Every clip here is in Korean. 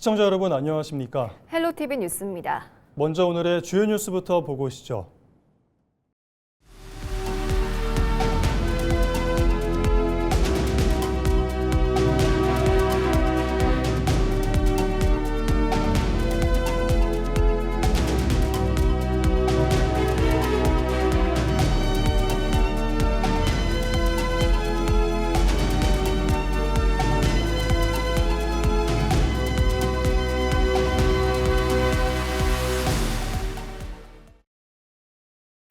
시청자 여러분 안녕하십니까? 헬로티비 뉴스입니다. 먼저 오늘의 주요 뉴스부터 보고 오시죠.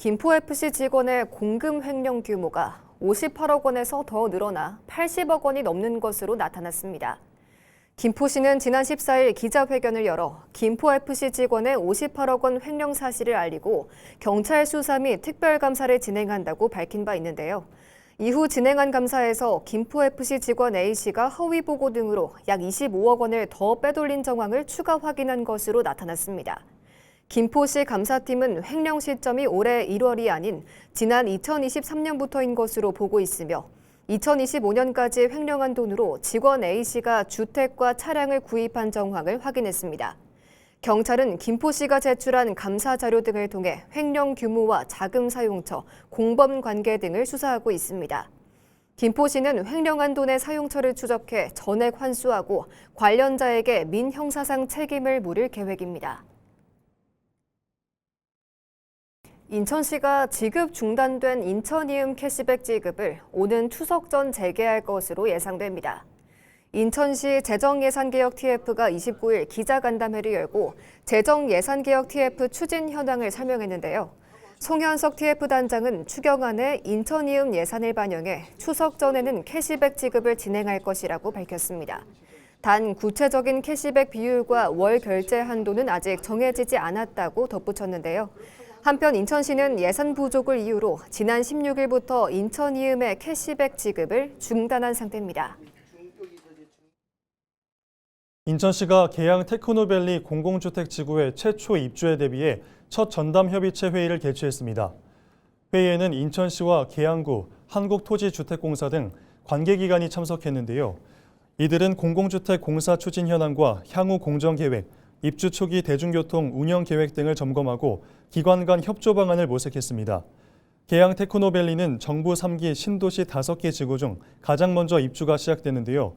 김포FC 직원의 공금 횡령 규모가 58억 원에서 더 늘어나 80억 원이 넘는 것으로 나타났습니다. 김포시는 지난 14일 기자회견을 열어 김포FC 직원의 58억 원 횡령 사실을 알리고 경찰 수사 및 특별감사를 진행한다고 밝힌 바 있는데요. 이후 진행한 감사에서 김포FC 직원 A씨가 허위 보고 등으로 약 25억 원을 더 빼돌린 정황을 추가 확인한 것으로 나타났습니다. 김포시 감사팀은 횡령 시점이 올해 1월이 아닌 지난 2023년부터인 것으로 보고 있으며 2025년까지 횡령한 돈으로 직원 A씨가 주택과 차량을 구입한 정황을 확인했습니다. 경찰은 김포시가 제출한 감사 자료 등을 통해 횡령 규모와 자금 사용처, 공범 관계 등을 수사하고 있습니다. 김포시는 횡령한 돈의 사용처를 추적해 전액 환수하고 관련자에게 민형사상 책임을 물을 계획입니다. 인천시가 지급 중단된 인천이음 캐시백 지급을 오는 추석 전 재개할 것으로 예상됩니다. 인천시 재정예산개혁 TF가 29일 기자간담회를 열고 재정예산개혁 TF 추진 현황을 설명했는데요. 송현석 TF 단장은 추경안에 인천이음 예산을 반영해 추석 전에는 캐시백 지급을 진행할 것이라고 밝혔습니다. 단 구체적인 캐시백 비율과 월 결제 한도는 아직 정해지지 않았다고 덧붙였는데요. 한편 인천시는 예산 부족을 이유로 지난 16일부터 인천이음의 캐시백 지급을 중단한 상태입니다. 인천시가 계양 테크노밸리 공공주택 지구의 최초 입주에 대비해 첫 전담협의체 회의를 개최했습니다. 회의에는 인천시와 계양구, 한국토지주택공사 등 관계기관이 참석했는데요. 이들은 공공주택 공사 추진 현황과 향후 공정계획, 입주 초기 대중교통 운영 계획 등을 점검하고 기관 간 협조 방안을 모색했습니다. 계양 테크노밸리는 정부 3기 신도시 5개 지구 중 가장 먼저 입주가 시작되는데요.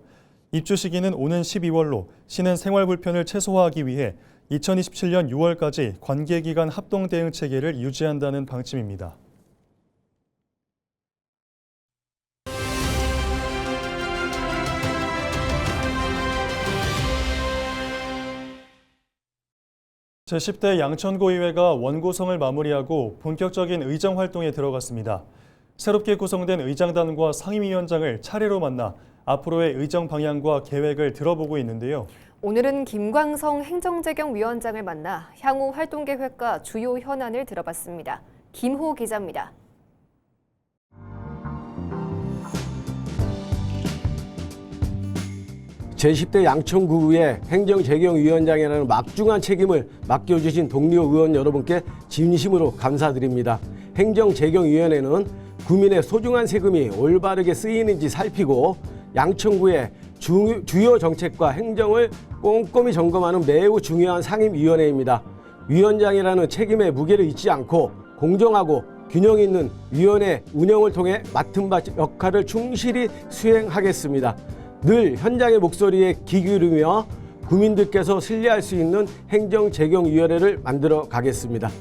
입주 시기는 오는 12월로 시는 생활 불편을 최소화하기 위해 2027년 6월까지 관계기관 합동 대응 체계를 유지한다는 방침입니다. 제10대 양천구의회가 원구성을 마무리하고 본격적인 의정 활동에 들어갔습니다. 새롭게 구성된 의장단과 상임위원장을 차례로 만나 앞으로의 의정 방향과 계획을 들어보고 있는데요. 오늘은 김광성 행정재경위원장을 만나 향후 활동 계획과 주요 현안을 들어봤습니다. 김호 기자입니다. 제10대 양천구의 행정재경위원장이라는 막중한 책임을 맡겨주신 동료 의원 여러분께 진심으로 감사드립니다. 행정재경위원회는 구민의 소중한 세금이 올바르게 쓰이는지 살피고 양천구의 주요 정책과 행정을 꼼꼼히 점검하는 매우 중요한 상임위원회입니다. 위원장이라는 책임의 무게를 잊지 않고 공정하고 균형 있는 위원회 운영을 통해 맡은 바 역할을 충실히 수행하겠습니다. 늘 현장의 목소리에 귀 기울이며 국민들께서 신뢰할 수 있는 행정재경위원회를 만들어 가겠습니다.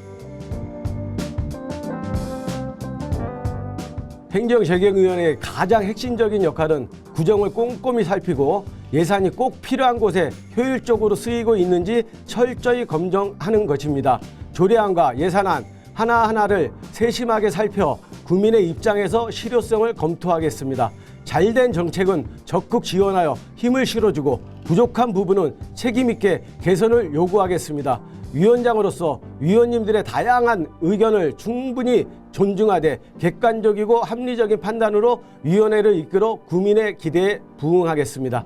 행정재경위원회의 가장 핵심적인 역할은 구정을 꼼꼼히 살피고 예산이 꼭 필요한 곳에 효율적으로 쓰이고 있는지 철저히 검증하는 것입니다. 조례안과 예산안 하나하나를 세심하게 살펴 국민의 입장에서 실효성을 검토하겠습니다. 잘된 정책은 적극 지원하여 힘을 실어주고 부족한 부분은 책임있게 개선을 요구하겠습니다. 위원장으로서 위원님들의 다양한 의견을 충분히 존중하되 객관적이고 합리적인 판단으로 위원회를 이끌어 국민의 기대에 부응하겠습니다.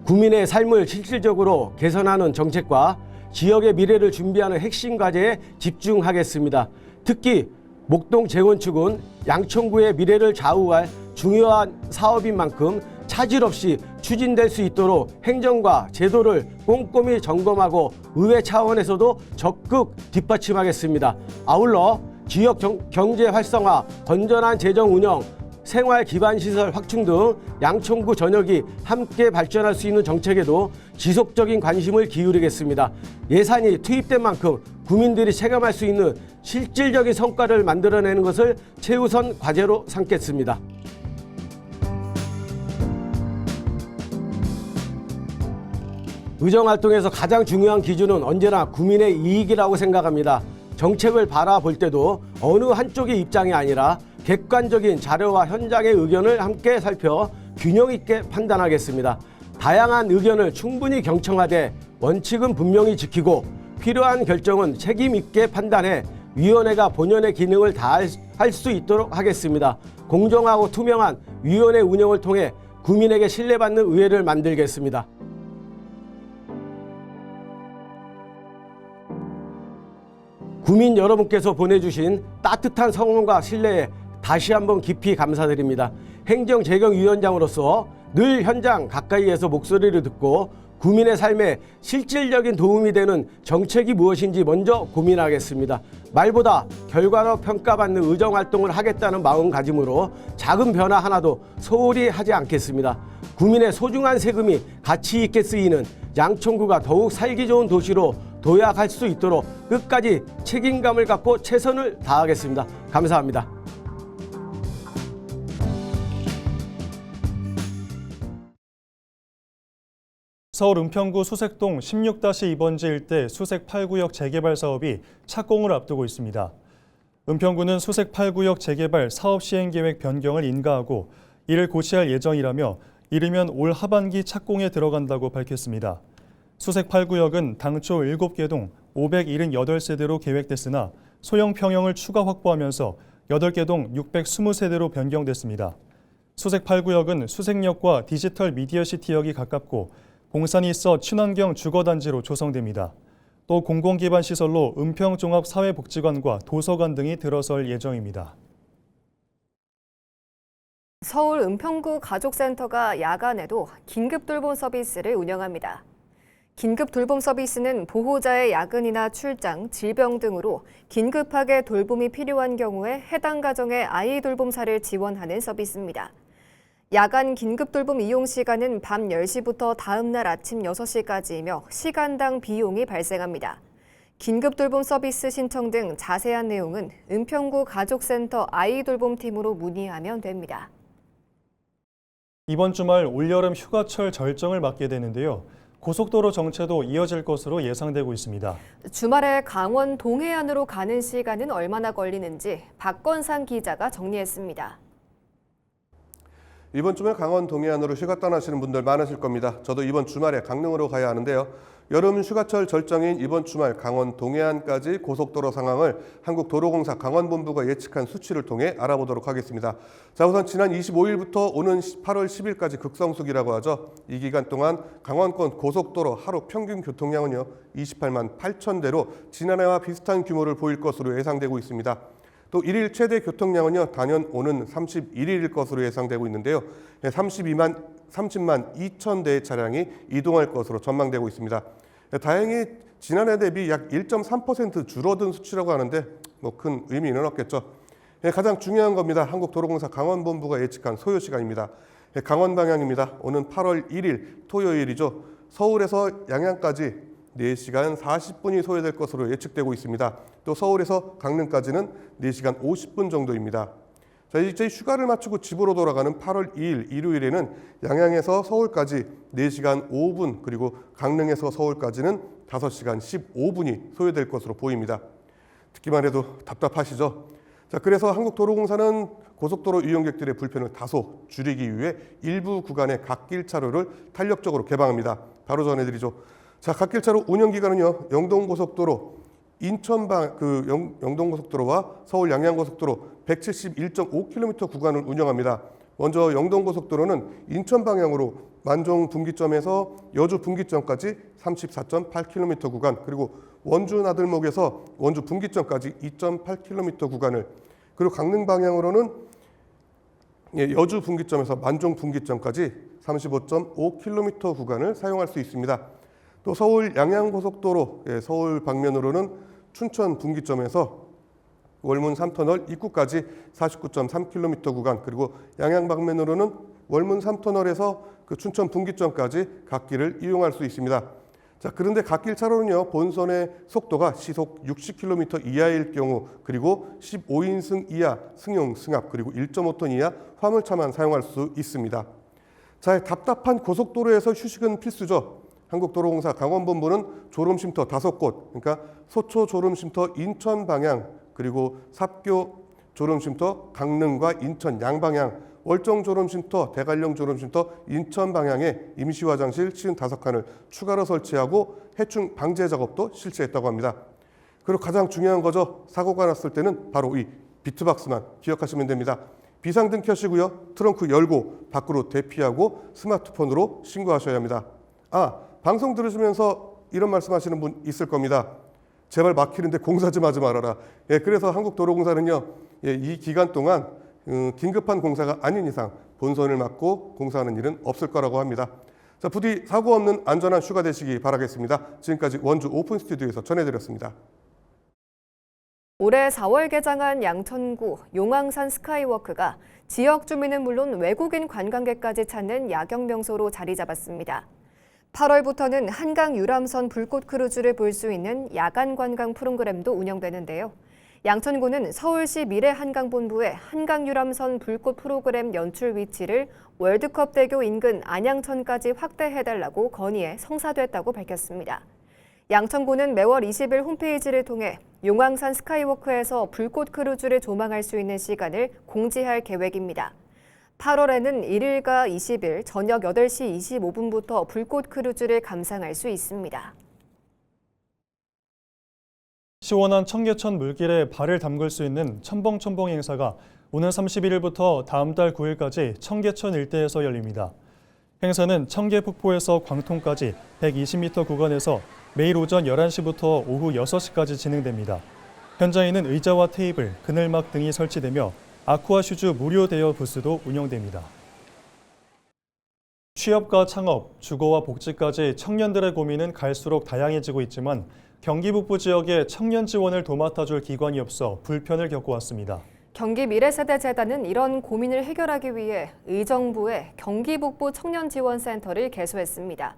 국민의 삶을 실질적으로 개선하는 정책과 지역의 미래를 준비하는 핵심 과제에 집중하겠습니다. 특히 목동 재건축은 양천구의 미래를 좌우할 중요한 사업인 만큼 차질 없이 추진될 수 있도록 행정과 제도를 꼼꼼히 점검하고 의회 차원에서도 적극 뒷받침하겠습니다. 아울러 지역 경제 활성화, 건전한 재정 운영, 생활 기반 시설 확충 등 양천구 전역이 함께 발전할 수 있는 정책에도 지속적인 관심을 기울이겠습니다. 예산이 투입된 만큼 국민들이 체감할 수 있는 실질적인 성과를 만들어내는 것을 최우선 과제로 삼겠습니다. 의정활동에서 가장 중요한 기준은 언제나 국민의 이익이라고 생각합니다. 정책을 바라볼 때도 어느 한쪽의 입장이 아니라 객관적인 자료와 현장의 의견을 함께 살펴 균형 있게 판단하겠습니다. 다양한 의견을 충분히 경청하되 원칙은 분명히 지키고 필요한 결정은 책임 있게 판단해 위원회가 본연의 기능을 다할 수 있도록 하겠습니다. 공정하고 투명한 위원회 운영을 통해 국민에게 신뢰받는 의회를 만들겠습니다. 국민 여러분께서 보내주신 따뜻한 성원과 신뢰에 다시 한번 깊이 감사드립니다. 행정재경위원장으로서 늘 현장 가까이에서 목소리를 듣고 국민의 삶에 실질적인 도움이 되는 정책이 무엇인지 먼저 고민하겠습니다. 말보다 결과로 평가받는 의정활동을 하겠다는 마음가짐으로 작은 변화 하나도 소홀히 하지 않겠습니다. 국민의 소중한 세금이 가치 있게 쓰이는 양천구가 더욱 살기 좋은 도시로 도약할 수 있도록 끝까지 책임감을 갖고 최선을 다하겠습니다. 감사합니다. 서울 은평구 수색동 16-2번지 일대 수색 8구역 재개발 사업이 착공을 앞두고 있습니다. 은평구는 수색 8구역 재개발 사업 시행계획 변경을 인가하고 이를 고시할 예정이라며 이르면 올 하반기 착공에 들어간다고 밝혔습니다. 수색 8구역은 당초 7개 동 578세대로 계획됐으나 소형 평형을 추가 확보하면서 8개 동 620세대로 변경됐습니다. 수색 8구역은 수색역과 디지털 미디어시티역이 가깝고 공산이 있어 친환경 주거단지로 조성됩니다. 또 공공기반 시설로 은평종합사회복지관과 도서관 등이 들어설 예정입니다. 서울 은평구 가족센터가 야간에도 긴급 돌봄 서비스를 운영합니다. 긴급 돌봄 서비스는 보호자의 야근이나 출장, 질병 등으로 긴급하게 돌봄이 필요한 경우에 해당 가정의 아이 돌봄사를 지원하는 서비스입니다. 야간 긴급 돌봄 이용 시간은 밤 10시부터 다음 날 아침 6시까지이며 시간당 비용이 발생합니다. 긴급 돌봄 서비스 신청 등 자세한 내용은 은평구 가족센터 아이 돌봄팀으로 문의하면 됩니다. 이번 주말 올여름 휴가철 절정을 맞게 되는데요. 고속도로 정체도 이어질 것으로 예상되고 있습니다. 주말에 강원 동해안으로 가는 시간은 얼마나 걸리는지 박건상 기자가 정리했습니다. 이번 주말 강원 동해안으로 휴가 떠나시는 분들 많으실 겁니다. 저도 이번 주말에 강릉으로 가야 하는데요. 여름 휴가철 절정인 이번 주말 강원 동해안까지 고속도로 상황을 한국도로공사 강원본부가 예측한 수치를 통해 알아보도록 하겠습니다. 자, 우선 지난 25일부터 오는 8월 10일까지 극성수기라고 하죠. 이 기간 동안 강원권 고속도로 하루 평균 교통량은요 28만 8천 대로 지난해와 비슷한 규모를 보일 것으로 예상되고 있습니다. 또 1일 최대 교통량은요 단연 오는 31일일 것으로 예상되고 있는데요. 30만 2천 대의 차량이 이동할 것으로 전망되고 있습니다. 다행히 지난해 대비 약 1.3% 줄어든 수치라고 하는데 큰 의미는 없겠죠. 가장 중요한 겁니다. 한국도로공사 강원본부가 예측한 소요 시간입니다. 강원 방향입니다. 오는 8월 1일 토요일이죠. 서울에서 양양까지 4시간 40분이 소요될 것으로 예측되고 있습니다. 또 서울에서 강릉까지는 4시간 50분 정도입니다. 자, 이제 휴가를 마치고 집으로 돌아가는 8월 2일 일요일에는 양양에서 서울까지 4시간 5분 그리고 강릉에서 서울까지는 5시간 15분이 소요될 것으로 보입니다. 듣기만 해도 답답하시죠? 자, 그래서 한국도로공사는 고속도로 이용객들의 불편을 다소 줄이기 위해 일부 구간의 갓길 차로를 탄력적으로 개방합니다. 바로 전해드리죠. 자, 갓길 차로 운영 기간은요. 영동고속도로 영동고속도로와 서울 양양고속도로 171.5km 구간을 운영합니다. 먼저 영동고속도로는 인천 방향으로 만종 분기점에서 여주 분기점까지 34.8km 구간, 그리고 원주 나들목에서 원주 분기점까지 2.8km 구간을, 그리고 강릉 방향으로는 여주 분기점에서 만종 분기점까지 35.5km 구간을 사용할 수 있습니다. 또 서울 양양고속도로 서울 방면으로는 춘천 분기점에서 월문 3터널 입구까지 49.3km 구간, 그리고 양양 방면으로는 월문 3터널에서 그 춘천 분기점까지 갓길을 이용할 수 있습니다. 자, 그런데 갓길 차로는요, 본선의 속도가 시속 60km 이하일 경우, 그리고 15인승 이하 승용, 승합, 그리고 1.5톤 이하 화물차만 사용할 수 있습니다. 자, 답답한 고속도로에서 휴식은 필수죠. 한국도로공사 강원본부는 졸음쉼터 5곳, 그러니까 소초 졸음쉼터 인천 방향, 그리고 삽교 졸음쉼터 강릉과 인천 양방향, 월정 졸음쉼터, 대관령 졸음쉼터 인천 방향에 임시 화장실 55칸을 추가로 설치하고 해충 방제 작업도 실시했다고 합니다. 그리고 가장 중요한 거죠. 사고가 났을 때는 바로 이 비트박스만 기억하시면 됩니다. 비상등 켜시고요. 트렁크 열고 밖으로 대피하고 스마트폰으로 신고하셔야 합니다. 방송 들으시면서 이런 말씀하시는 분 있을 겁니다. 제발 막히는데 공사 좀 하지 말아라. 그래서 한국도로공사는요, 이 기간 동안 긴급한 공사가 아닌 이상 본선을 막고 공사하는 일은 없을 거라고 합니다. 자, 부디 사고 없는 안전한 휴가 되시기 바라겠습니다. 지금까지 원주 오픈 스튜디오에서 전해드렸습니다. 올해 4월 개장한 양천구 용왕산 스카이워크가 지역 주민은 물론 외국인 관광객까지 찾는 야경 명소로 자리 잡았습니다. 8월부터는 한강 유람선 불꽃 크루즈를 볼 수 있는 야간 관광 프로그램도 운영되는데요. 양천구는 서울시 미래한강본부의 한강 유람선 불꽃 프로그램 연출 위치를 월드컵대교 인근 안양천까지 확대해달라고 건의해 성사됐다고 밝혔습니다. 양천구는 매월 20일 홈페이지를 통해 용왕산 스카이워크에서 불꽃 크루즈를 조망할 수 있는 시간을 공지할 계획입니다. 8월에는 1일과 20일 저녁 8시 25분부터 불꽃 크루즈를 감상할 수 있습니다. 시원한 청계천 물길에 발을 담글 수 있는 첨벙첨벙 행사가 오는 31일부터 다음 달 9일까지 청계천 일대에서 열립니다. 행사는 청계폭포에서 광통까지 120m 구간에서 매일 오전 11시부터 오후 6시까지 진행됩니다. 현장에는 의자와 테이블, 그늘막 등이 설치되며 아쿠아 슈즈 무료 대여 부스도 운영됩니다. 취업과 창업, 주거와 복지까지 청년들의 고민은 갈수록 다양해지고 있지만 경기 북부 지역에 청년 지원을 도맡아줄 기관이 없어 불편을 겪어왔습니다. 경기 미래세대재단은 이런 고민을 해결하기 위해 의정부에 경기 북부 청년지원센터를 개소했습니다.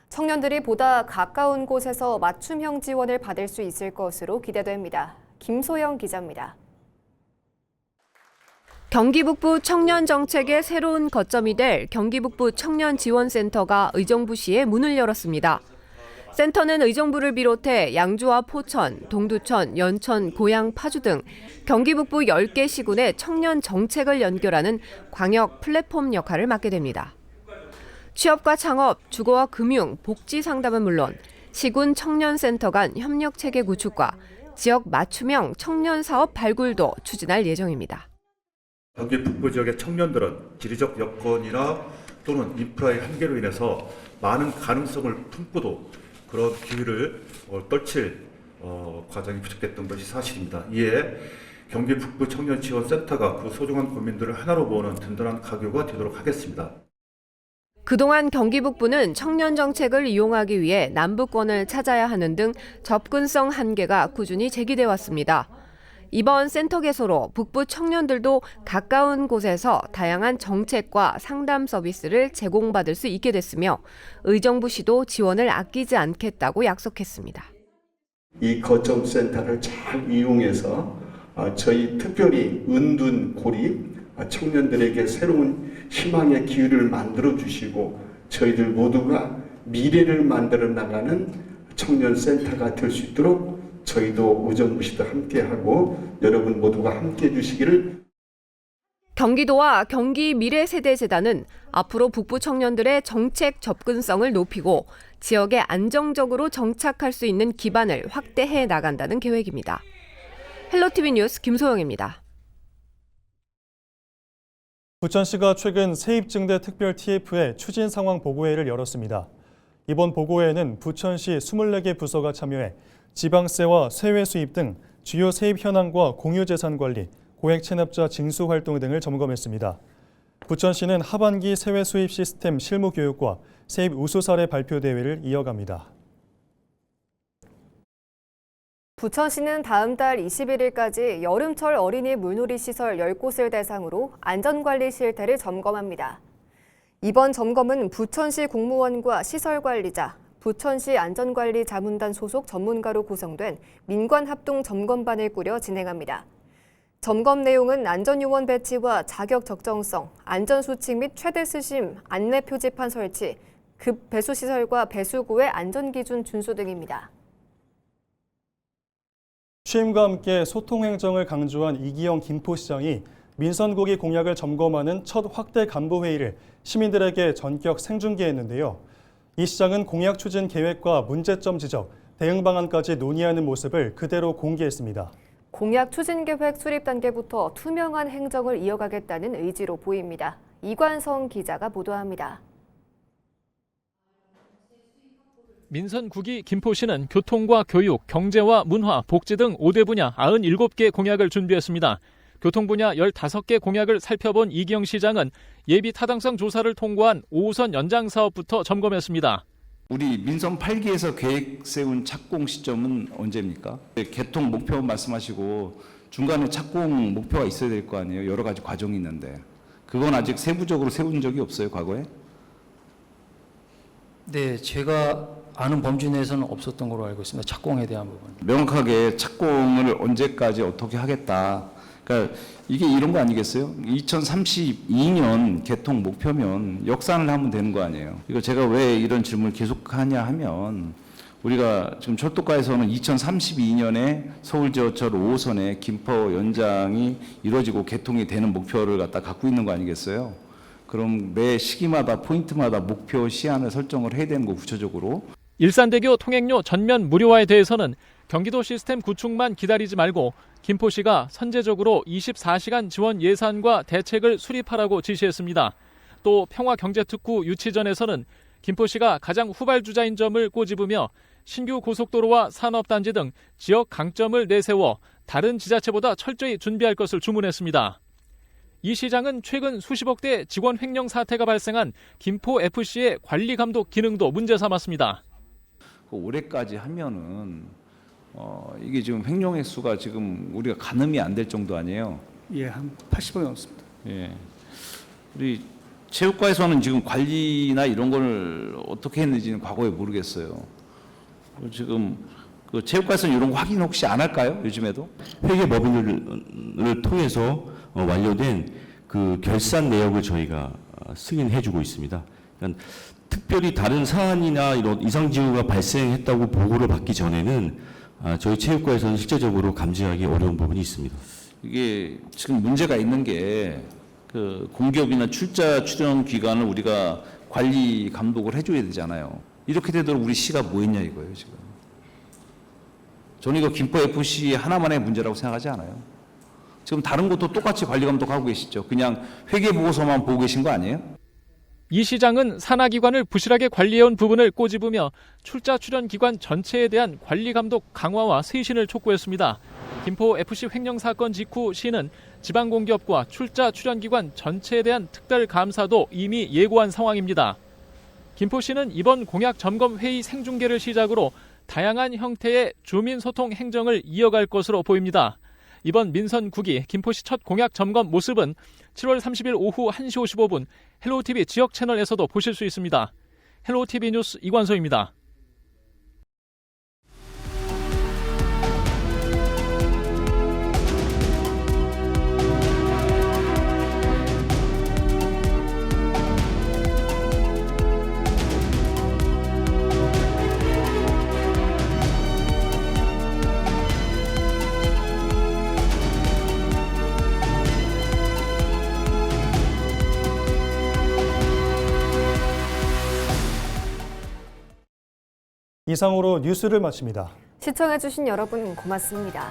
청년들이 보다 가까운 곳에서 맞춤형 지원을 받을 수 있을 것으로 기대됩니다. 김소영 기자입니다. 경기 북부 청년 정책의 새로운 거점이 될 경기 북부 청년지원센터가 의정부시에 문을 열었습니다. 센터는 의정부를 비롯해 양주와 포천, 동두천, 연천, 고양, 파주 등 경기 북부 10개 시군의 청년 정책을 연결하는 광역 플랫폼 역할을 맡게 됩니다. 취업과 창업, 주거와 금융, 복지 상담은 물론 시군 청년센터 간 협력체계 구축과 지역 맞춤형 청년 사업 발굴도 추진할 예정입니다. 경기 북부 지역의 청년들은 지리적 여건이나 또는 인프라의 한계로 인해서 많은 가능성을 품고도 그런 기회를 떨칠 과정이 부족됐던 것이 사실입니다. 이에 경기 북부 청년지원센터가 그 소중한 고민들을 하나로 모으는 든든한 가교가 되도록 하겠습니다. 그동안 경기 북부는 청년 정책을 이용하기 위해 남부권을 찾아야 하는 등 접근성 한계가 꾸준히 제기돼 왔습니다. 이번 센터 개소로 북부 청년들도 가까운 곳에서 다양한 정책과 상담 서비스를 제공받을 수 있게 됐으며 의정부시도 지원을 아끼지 않겠다고 약속했습니다. 이 거점 센터를 잘 이용해서 저희 특별히 은둔 고립 청년들에게 새로운 희망의 기회를 만들어 주시고 저희들 모두가 미래를 만들어 나가는 청년 센터가 될 수 있도록 저희도 의정부시도 함께하고 여러분 모두가 함께해 주시기를. 경기도와 경기 미래세대재단은 앞으로 북부 청년들의 정책 접근성을 높이고 지역에 안정적으로 정착할 수 있는 기반을 확대해 나간다는 계획입니다. 헬로티비 뉴스 김소영입니다. 부천시가 최근 세입증대 특별 TF의 추진 상황 보고회를 열었습니다. 이번 보고회에는 부천시 24개 부서가 참여해 지방세와 세외 수입 등 주요 세입 현황과 공유재산 관리, 고액 체납자 징수 활동 등을 점검했습니다. 부천시는 하반기 세외 수입 시스템 실무 교육과 세입 우수 사례 발표 대회를 이어갑니다. 부천시는 다음 달 21일까지 여름철 어린이 물놀이 시설 10곳을 대상으로 안전관리 실태를 점검합니다. 이번 점검은 부천시 공무원과 시설관리자, 부천시 안전관리자문단 소속 전문가로 구성된 민관합동 점검반을 꾸려 진행합니다. 점검 내용은 안전요원 배치와 자격 적정성, 안전수칙 및 최대 수심 안내 표지판 설치, 급 배수시설과 배수구의 안전기준 준수 등입니다. 취임과 함께 소통행정을 강조한 이기영 김포시장이 민선고기 공약을 점검하는 첫 확대 간부회의를 시민들에게 전격 생중계했는데요. 이 시장은 공약 추진 계획과 문제점 지적, 대응 방안까지 논의하는 모습을 그대로 공개했습니다. 공약 추진 계획 수립 단계부터 투명한 행정을 이어가겠다는 의지로 보입니다. 이관성 기자가 보도합니다. 민선국이 김포시는 교통과 교육, 경제와 문화, 복지 등 5대 분야 97개 공약을 준비했습니다. 교통 분야 15개 공약을 살펴본 이기영 시장은 예비 타당성 조사를 통과한 5호선 연장 사업부터 점검했습니다. 우리 민선 8기에서 계획 세운 착공 시점은 언제입니까? 개통 목표 말씀하시고 중간에 착공 목표가 있어야 될 거 아니에요. 여러 가지 과정이 있는데 그건 아직 세부적으로 세운 적이 없어요, 과거에? 네, 제가 아는 범주 내에서는 없었던 걸로 알고 있습니다. 착공에 대한 부분. 명확하게 착공을 언제까지 어떻게 하겠다. 그러니까 이게 이런 거 아니겠어요? 2032년 개통 목표면 역산을 하면 되는 거 아니에요. 이거 제가 왜 이런 질문을 계속하냐 하면 우리가 지금 철도가에서는 2032년에 서울지하철 5호선의 김포 연장이 이루어지고 개통이 되는 목표를 갖고 있는 거 아니겠어요? 그럼 매 시기마다 포인트마다 목표 시한을 설정을 해야 되는 거 구체적으로. 일산대교 통행료 전면 무료화에 대해서는 경기도 시스템 구축만 기다리지 말고 김포시가 선제적으로 24시간 지원 예산과 대책을 수립하라고 지시했습니다. 또 평화경제특구 유치전에서는 김포시가 가장 후발주자인 점을 꼬집으며 신규 고속도로와 산업단지 등 지역 강점을 내세워 다른 지자체보다 철저히 준비할 것을 주문했습니다. 이 시장은 최근 수십억대 직원 횡령 사태가 발생한 김포FC의 관리 감독 기능도 문제 삼았습니다. 올해까지 하면은 이게 지금 횡령 횟수가 지금 우리가 가늠이 안 될 정도 아니에요? 예, 한 80억 넘습니다. 예. 우리 체육과에서는 지금 관리나 이런 걸 어떻게 했는지는 과거에 모르겠어요. 지금 그 체육과에서는 이런 거 확인 혹시 안 할까요? 요즘에도? 회계법인을 통해서 완료된 그 결산 내역을 저희가 승인해주고 있습니다. 그러니까 특별히 다른 사안이나 이런 이상 징후가 발생했다고 보고를 받기 전에는 저희 체육과에서는 실제적으로 감지하기 어려운 부분이 있습니다. 이게 지금 문제가 있는 게 그 공기업이나 출자 출연 기관을 우리가 관리 감독을 해줘야 되잖아요. 이렇게 되도록 우리 시가 뭐 했냐 이거예요 지금. 저는 이거 김포FC 하나만의 문제라고 생각하지 않아요. 지금 다른 곳도 똑같이 관리 감독하고 계시죠. 그냥 회계 보고서만 보고 계신 거 아니에요? 이 시장은 산하기관을 부실하게 관리해온 부분을 꼬집으며 출자 출연 기관 전체에 대한 관리 감독 강화와 쇄신을 촉구했습니다. 김포FC 횡령 사건 직후 시는 지방공기업과 출자 출연 기관 전체에 대한 특별 감사도 이미 예고한 상황입니다. 김포시는 이번 공약 점검 회의 생중계를 시작으로 다양한 형태의 주민소통 행정을 이어갈 것으로 보입니다. 이번 민선국이 김포시 첫 공약 점검 모습은 7월 30일 오후 1시 55분 헬로우TV 지역 채널에서도 보실 수 있습니다. 헬로우TV 뉴스 이관소입니다. 이상으로 뉴스를 마칩니다. 시청해주신 여러분 고맙습니다.